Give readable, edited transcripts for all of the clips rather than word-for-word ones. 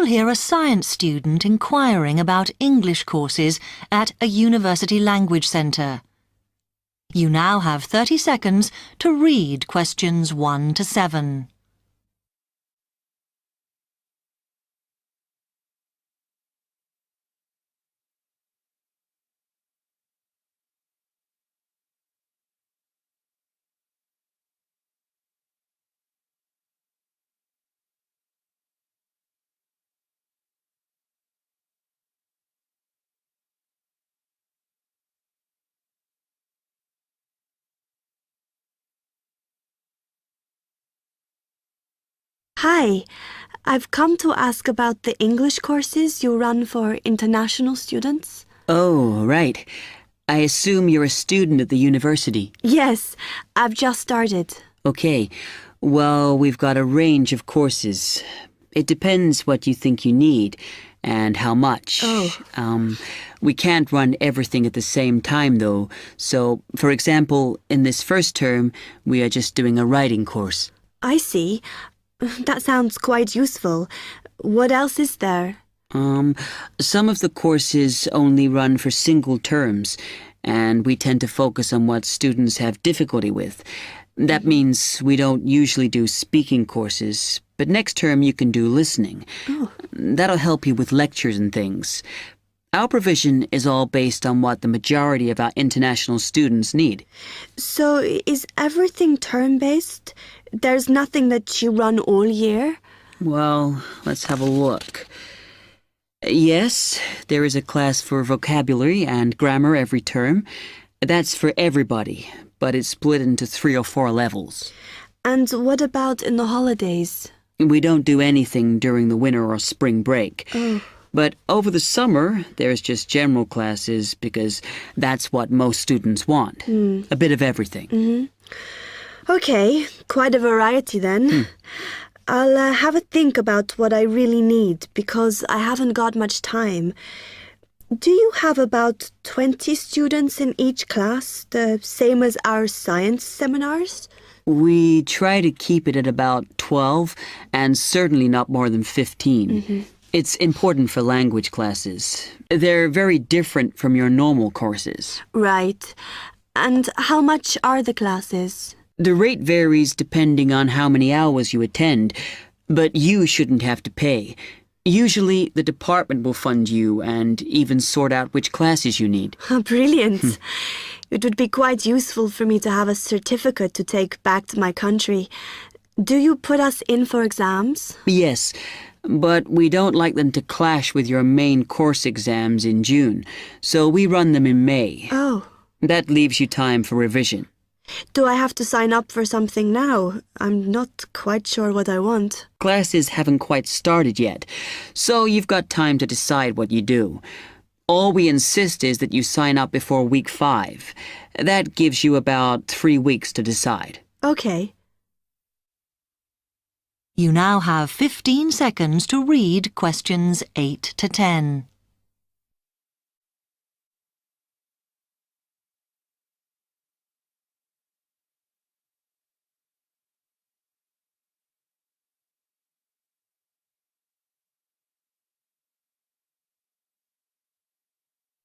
hear a science student inquiring about English courses at a university language centre. You now have 30 seconds to read questions 1 to 7. Hi, I've come to ask about the English courses you run for international students. Oh, right. I assume you're a student at the university. Yes, I've just started. Okay. Well, we've got a range of courses. It depends what you think you need and how much. We can't run everything at the same time, though. So, for example, in this first term, we are just doing a writing course. I see. That sounds quite useful. What else is there? Some of the courses only run for single terms, and we tend to focus on what students have difficulty with. That means we don't usually do speaking courses, but next term you can do listening. Oh. That'll help you with lectures and things. Our provision is all based on what the majority of our international students need. So is everything term-based? There's nothing that you run all year? Well, let's have a look. Yes, there is a class for vocabulary and grammar every term. That's for everybody, but it's split into 3 or 4 levels. And what about in the holidays? We don't do anything during the winter or spring break. Oh. But over the summer, there's just general classes because that's what most students want. A bit of everything. Okay, quite a variety then. I'll have a think about what I really need because I haven't got much time. Do you have about 20 students in each class, the same as our science seminars? We try to keep it at about 12 and certainly not more than 15. It's important for language classes. They're very different from your normal courses. Right. And how much are the classes? The rate varies depending on how many hours you attend, but you shouldn't have to pay. Usually, the department will fund you and even sort out which classes you need. Brilliant. It would be quite useful for me to have a certificate to take back to my country. Do you put us in for exams? Yes, but we don't like them to clash with your main course exams in June, so we run them in May. Oh. That leaves you time for revision. Do I have to sign up for something now? I'm not quite sure what I want. Classes haven't quite started yet, so you've got time to decide what you do. All we insist is that you sign up before week 5. That gives you about 3 weeks to decide. Okay. You now have 15 seconds to read questions 8 to 10.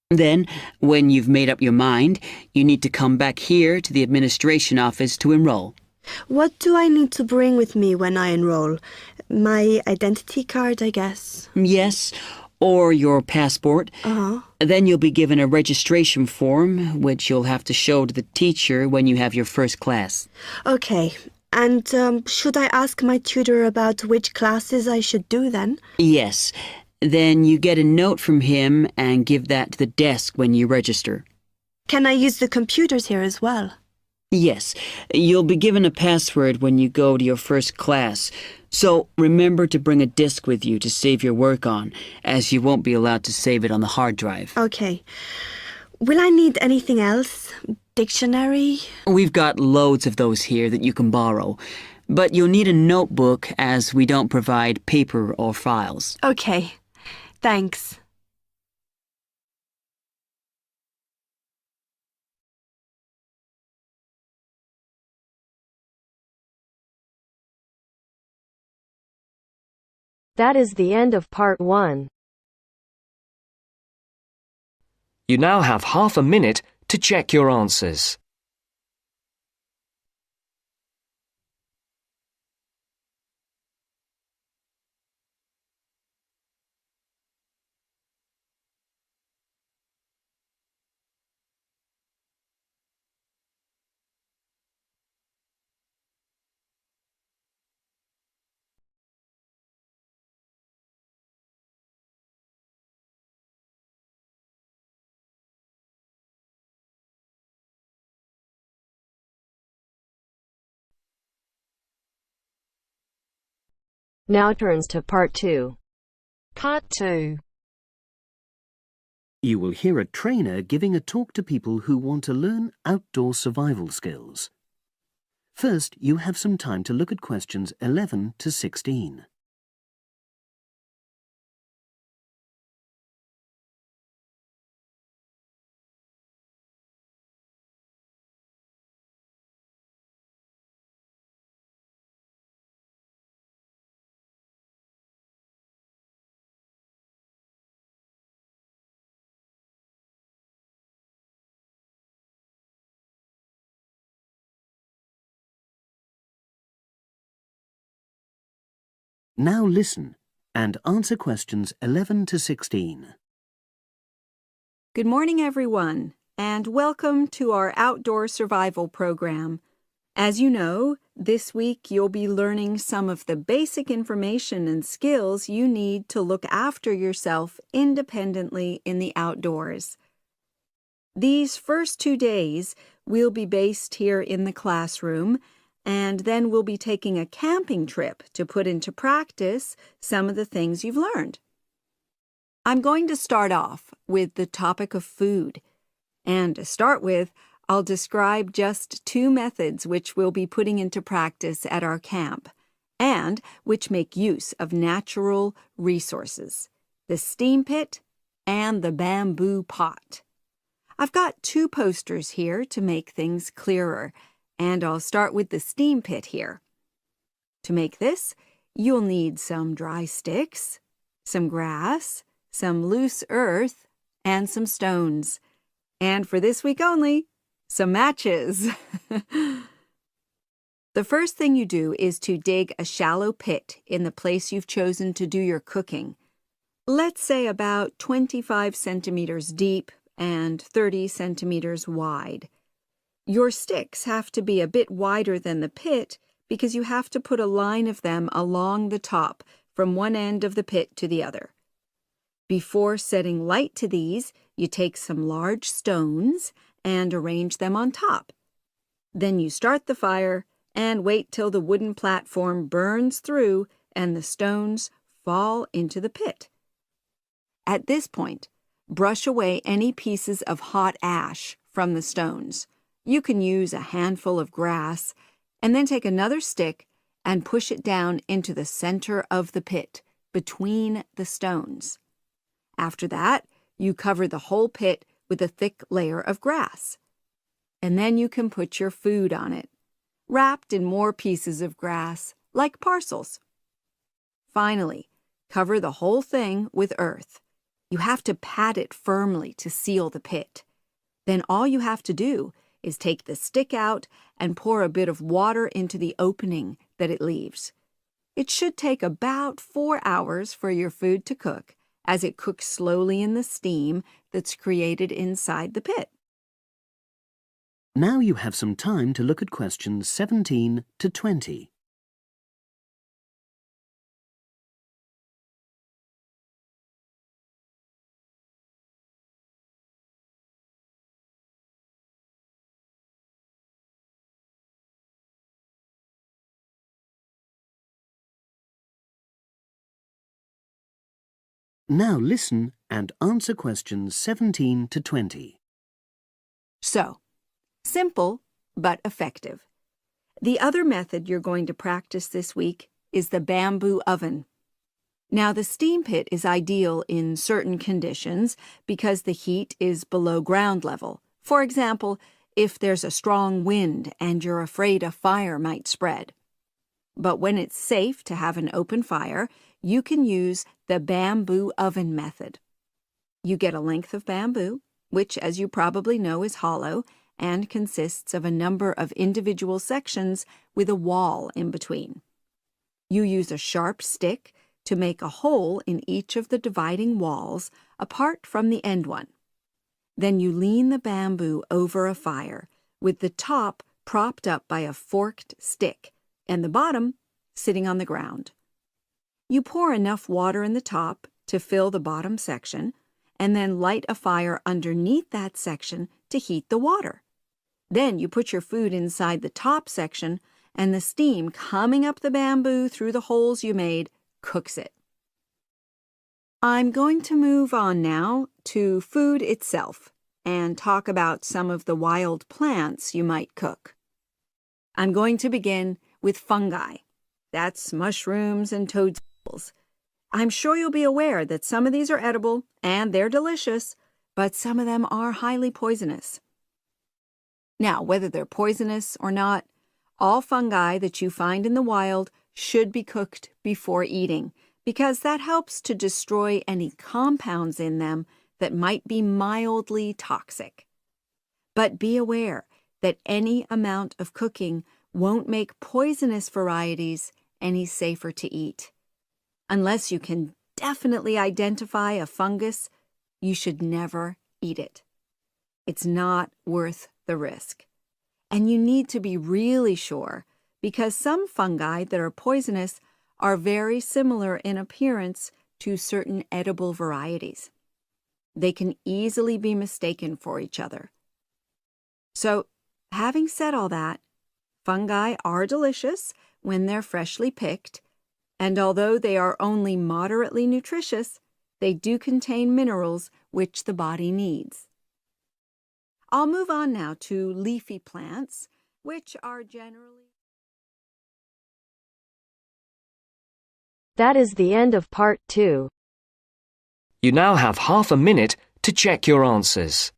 Then, when you've made up your mind, you need to come back here to the administration office to enroll. What do I need to bring with me when I enroll? My identity card, I guess. Yes, or your passport. Then you'll be given a registration form, which you'll have to show to the teacher when you have your first class. Okay. And should I ask my tutor about which classes I should do then? Yes. Then you get a note from him and give that to the desk when you register. Can I use the computers here as well? Yes. You'll be given a password when you go to your first class. So remember to bring a disk with you to save your work on, as you won't be allowed to save it on the hard drive. Okay. Will I need anything else? Dictionary? We've got loads of those here that you can borrow. But you'll need a notebook as we don't provide paper or files. Okay. Thanks. That is the end of part 1. You now have half a minute to check your answers. Now turns to part 2. Part 2. You will hear a trainer giving a talk to people who want to learn outdoor survival skills. First, you have some time to look at questions 11 to 16. Now listen and answer questions 11 to 16. Good morning, everyone, and welcome to our outdoor survival program. As you know, this week you'll be learning some of the basic information and skills you need to look after yourself independently in the outdoors. These first 2 days will be based here in the classroom, and then we'll be taking a camping trip to put into practice some of the things you've learned. I'm going to start off with the topic of food. And to start with, I'll describe just 2 methods which we'll be putting into practice at our camp, and which make use of natural resources: the steam pit and the bamboo pot. I've got 2 posters here to make things clearer, and I'll start with the steam pit here. To make this, you'll need some dry sticks, some grass, some loose earth, and some stones. And for this week only, some matches. The first thing you do is to dig a shallow pit in the place you've chosen to do your cooking. Let's say about 25 centimeters deep and 30 centimeters wide. Your sticks have to be a bit wider than the pit because you have to put a line of them along the top from one end of the pit to the other. Before setting light to these, you take some large stones and arrange them on top. Then you start the fire and wait till the wooden platform burns through and the stones fall into the pit. At this point, brush away any pieces of hot ash from the stones. You can use a handful of grass, and then take another stick and push it down into the center of the pit, between the stones. After that, you cover the whole pit with a thick layer of grass. And then you can put your food on it, wrapped in more pieces of grass, like parcels. Finally, cover the whole thing with earth. You have to pat it firmly to seal the pit. Then all you have to do is take the stick out and pour a bit of water into the opening that it leaves. It should take about 4 hours for your food to cook, as it cooks slowly in the steam that's created inside the pit. Now you have some time to look at questions 17 to 20. Now listen and answer questions 17 to 20. So, simple but effective. The other method you're going to practice this week is the bamboo oven. Now, the steam pit is ideal in certain conditions because the heat is below ground level. For example, if there's a strong wind and you're afraid a fire might spread. But when it's safe to have an open fire, you can use the bamboo oven method. You get a length of bamboo, which, as you probably know, is hollow and consists of a number of individual sections with a wall in between. You use a sharp stick to make a hole in each of the dividing walls apart from the end one. Then you lean the bamboo over a fire, with the top propped up by a forked stick and the bottom sitting on the ground. You pour enough water in the top to fill the bottom section, and then light a fire underneath that section to heat the water. Then you put your food inside the top section, and the steam coming up the bamboo through the holes you made cooks it. I'm going to move on now to food itself and talk about some of the wild plants you might cook. I'm going to begin with fungi. That's mushrooms and toadstools. I'm sure you'll be aware that some of these are edible and they're delicious, but some of them are highly poisonous. Now, whether they're poisonous or not, all fungi that you find in the wild should be cooked before eating, because that helps to destroy any compounds in them that might be mildly toxic. But be aware that any amount of cooking won't make poisonous varieties any safer to eat. Unless you can definitely identify a fungus, you should never eat it. It's not worth the risk. And you need to be really sure, because some fungi that are poisonous are very similar in appearance to certain edible varieties. They can easily be mistaken for each other. So, having said all that, fungi are delicious when they're freshly picked, and although they are only moderately nutritious, they do contain minerals which the body needs. I'll move on now to leafy plants, which are generally... That is the end of part 2. You now have half a minute to check your answers.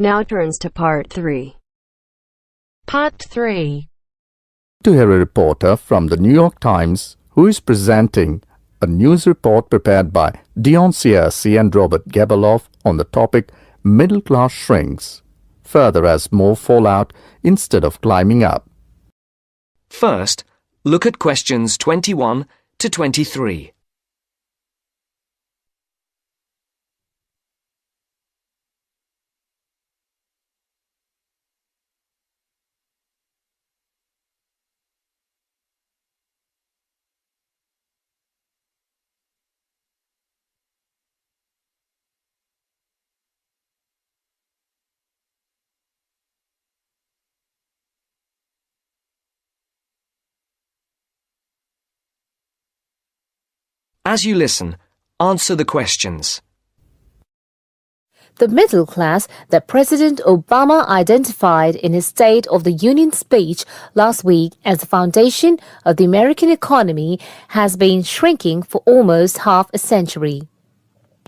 Now turns to part 3. Part 3. To hear a reporter from the New York Times who is presenting a news report prepared by Dion Searcy and Robert Gebeloff on the topic Middle Class Shrinks, further as more fall out instead of climbing up. First, look at questions 21 to 23. As you listen, answer the questions. The middle class that President Obama identified in his State of the Union speech last week as the foundation of the American economy has been shrinking for almost half a century.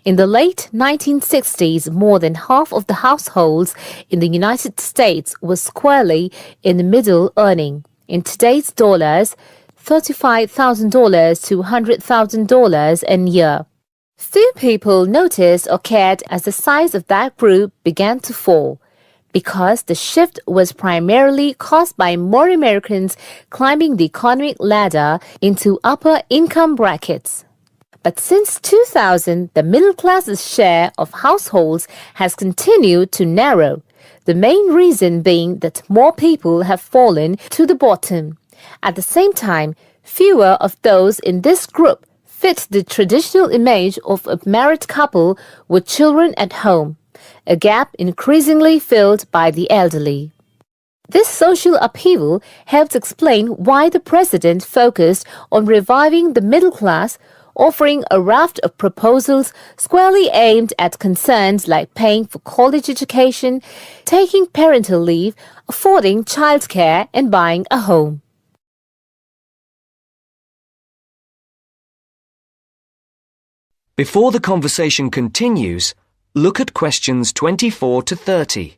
In the late 1960s, more than half of the households in the United States were squarely in the middle, earning, in today's dollars, $35,000 to $100,000 a year. Few people noticed or cared as the size of that group began to fall, because the shift was primarily caused by more Americans climbing the economic ladder into upper income brackets. But since 2000, the middle class's share of households has continued to narrow, the main reason being that more people have fallen to the bottom. At the same time, fewer of those in this group fit the traditional image of a married couple with children at home, a gap increasingly filled by the elderly. This social upheaval helps explain why the president focused on reviving the middle class offering a raft of proposals squarely aimed at concerns like paying for college education, taking parental leave, affording childcare, and buying a home. Before the conversation continues, look at questions 24 to 30.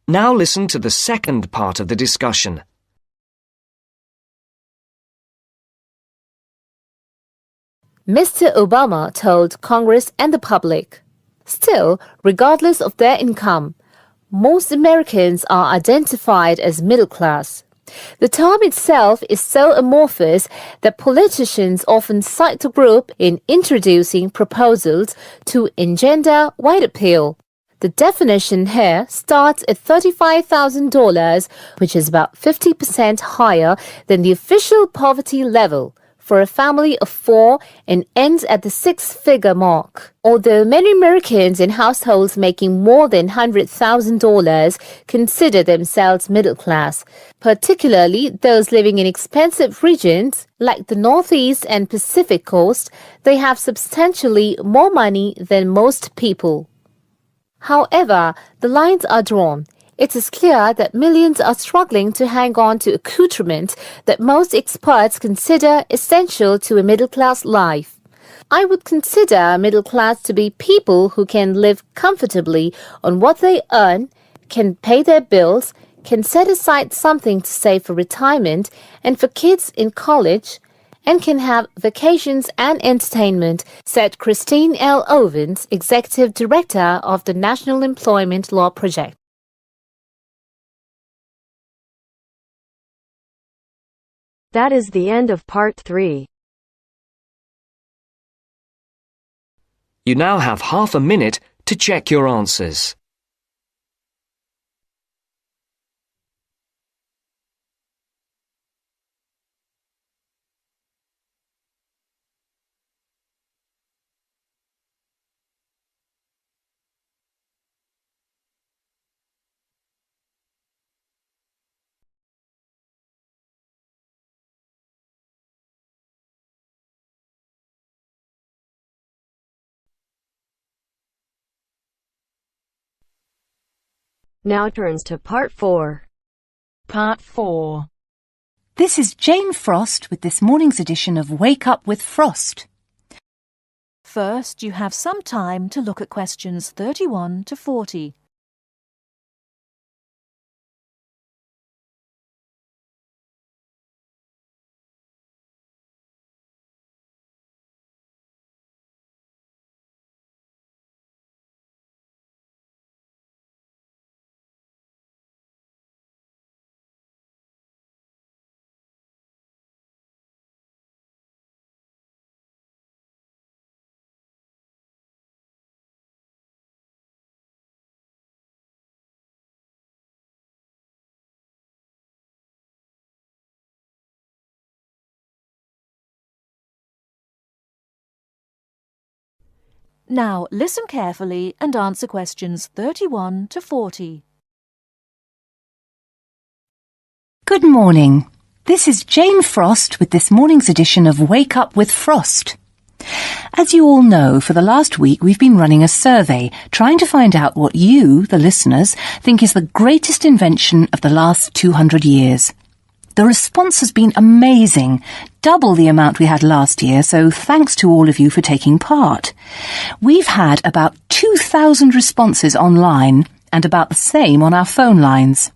Now listen to the second part of the discussion. Mr. Obama told Congress and the public, "Still, regardless of their income, most Americans are identified as middle class. The term itself is so amorphous that politicians often cite the group in introducing proposals to engender wide appeal. The definition here starts at $35,000, which is about 50% higher than the official poverty level for a family of 4 and ends at the 6-figure mark. Although many Americans in households making more than $100,000 consider themselves middle class, particularly those living in expensive regions like the Northeast and Pacific Coast, they have substantially more money than most people. However, the lines are drawn. It is clear that millions are struggling to hang on to accoutrement that most experts consider essential to a middle-class life. I would consider middle class to be people who can live comfortably on what they earn, can pay their bills, can set aside something to save for retirement and for kids in college, and can have vacations and entertainment, said Christine L. Ovens, Executive Director of the National Employment Law Project. That is the end of part 3. You now have half a minute to check your answers. Now turns to part 4. Part 4. This is Jane Frost with this morning's edition of Wake Up with Frost. First, you have some time to look at questions 31 to 40. Now listen carefully and answer questions 31 to 40. Good morning. This is Jane Frost with this morning's edition of Wake Up with Frost. As you all know, for the last week we've been running a survey trying to find out what you, the listeners, think is the greatest invention of the last 200 years. The response has been amazing, double the amount we had last year, so thanks to all of you for taking part. We've had about 2,000 responses online and about the same on our phone lines.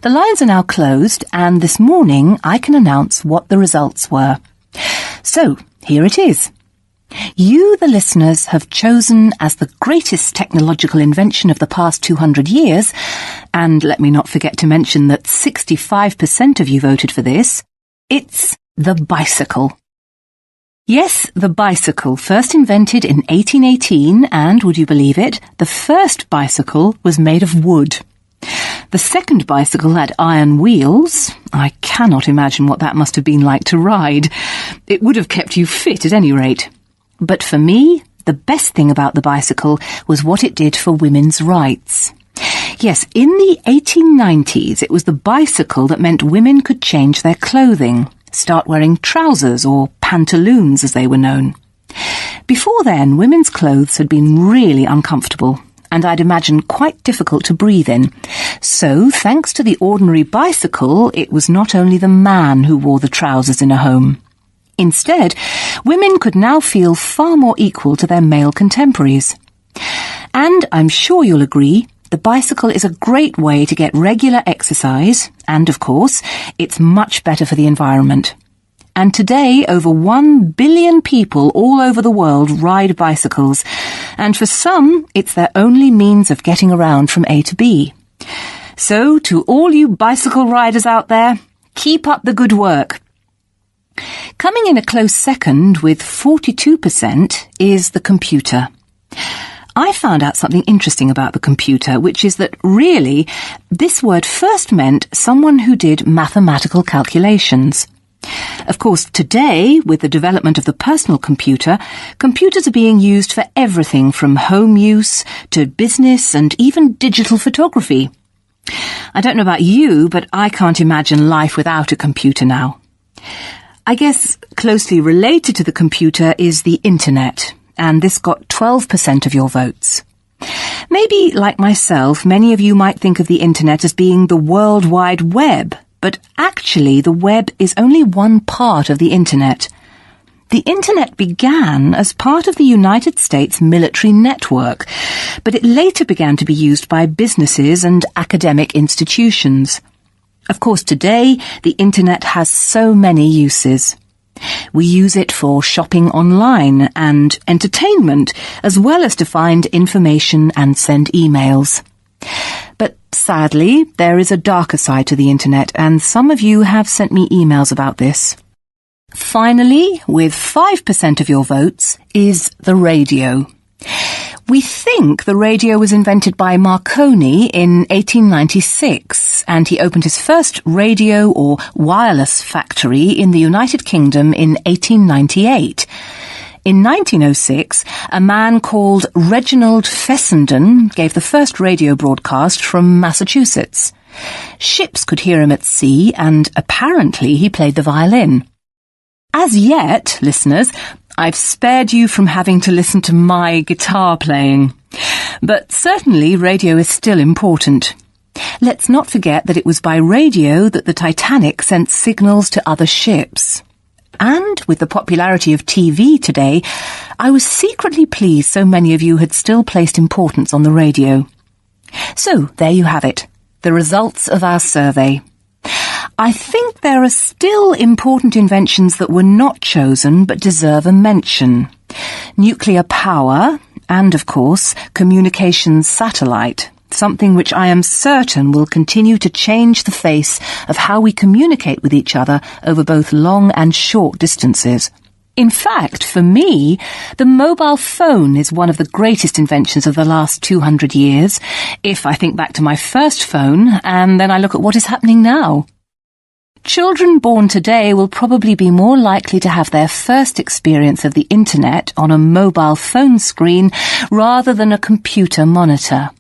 The lines are now closed, and this morning I can announce what the results were. So, here it is. You, the listeners, have chosen as the greatest technological invention of the past 200 years, and let me not forget to mention that 65% of you voted for this, it's the bicycle. Yes, the bicycle, first invented in 1818, and, would you believe it, the first bicycle was made of wood. The second bicycle had iron wheels. I cannot imagine what that must have been like to ride. It would have kept you fit at any rate. But for me, the best thing about the bicycle was what it did for women's rights. Yes, in the 1890s, it was the bicycle that meant women could change their clothing, start wearing trousers or pantaloons as they were known. Before then, women's clothes had been really uncomfortable, and I'd imagine quite difficult to breathe in. So, thanks to the ordinary bicycle, it was not only the man who wore the trousers in a home. Instead, women could now feel far more equal to their male contemporaries. And I'm sure you'll agree, the bicycle is a great way to get regular exercise, and of course, it's much better for the environment. And today, over 1 billion people all over the world ride bicycles, and for some, it's their only means of getting around from A to B. So, to all you bicycle riders out there, keep up the good work. Coming in a close second with 42% is the computer. I found out something interesting about the computer, which is that really, this word first meant someone who did mathematical calculations. Of course, today, with the development of the personal computer, computers are being used for everything from home use to business and even digital photography. I don't know about you, but I can't imagine life without a computer now. I guess closely related to the computer is the internet, and this got 12% of your votes. Maybe, like myself, many of you might think of the internet as being the World Wide Web, but actually the web is only one part of the internet. The internet began as part of the United States military network, but it later began to be used by businesses and academic institutions. Of course, today, the internet has so many uses. We use it for shopping online and entertainment, as well as to find information and send emails. But sadly, there is a darker side to the internet, and some of you have sent me emails about this. Finally, with 5% of your votes, is the radio. We think the radio was invented by Marconi in 1896, and he opened his first radio or wireless factory in the United Kingdom in 1898. In 1906, a man called Reginald Fessenden gave the first radio broadcast from Massachusetts. Ships could hear him at sea, and apparently he played the violin. As yet, listeners, I've spared you from having to listen to my guitar playing. But certainly radio is still important. Let's not forget that it was by radio that the Titanic sent signals to other ships. And with the popularity of TV today, I was secretly pleased so many of you had still placed importance on the radio. So, there you have it, the results of our survey. I think there are still important inventions that were not chosen but deserve a mention. Nuclear power and, of course, communications satellite, something which I am certain will continue to change the face of how we communicate with each other over both long and short distances. In fact, for me, the mobile phone is one of the greatest inventions of the last 200 years, if I think back to my first phone and then I look at what is happening now. Children born today will probably be more likely to have their first experience of the internet on a mobile phone screen rather than a computer monitor.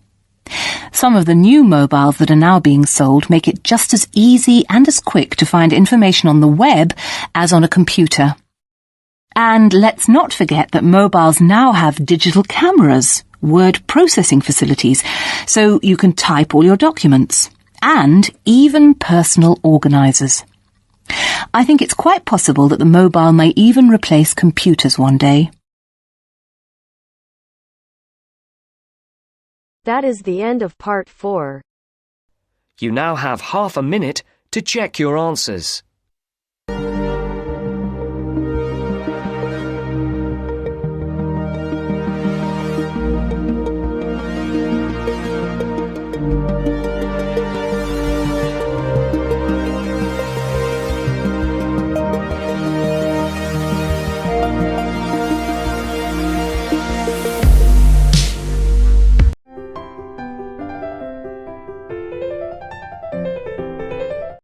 Some of the new mobiles that are now being sold make it just as easy and as quick to find information on the web as on a computer. And let's not forget that mobiles now have digital cameras, word processing facilities, so you can type all your documents, and even personal organisers. I think it's quite possible that the mobile may even replace computers one day. That is the end of part 4. You now have half a minute to check your answers.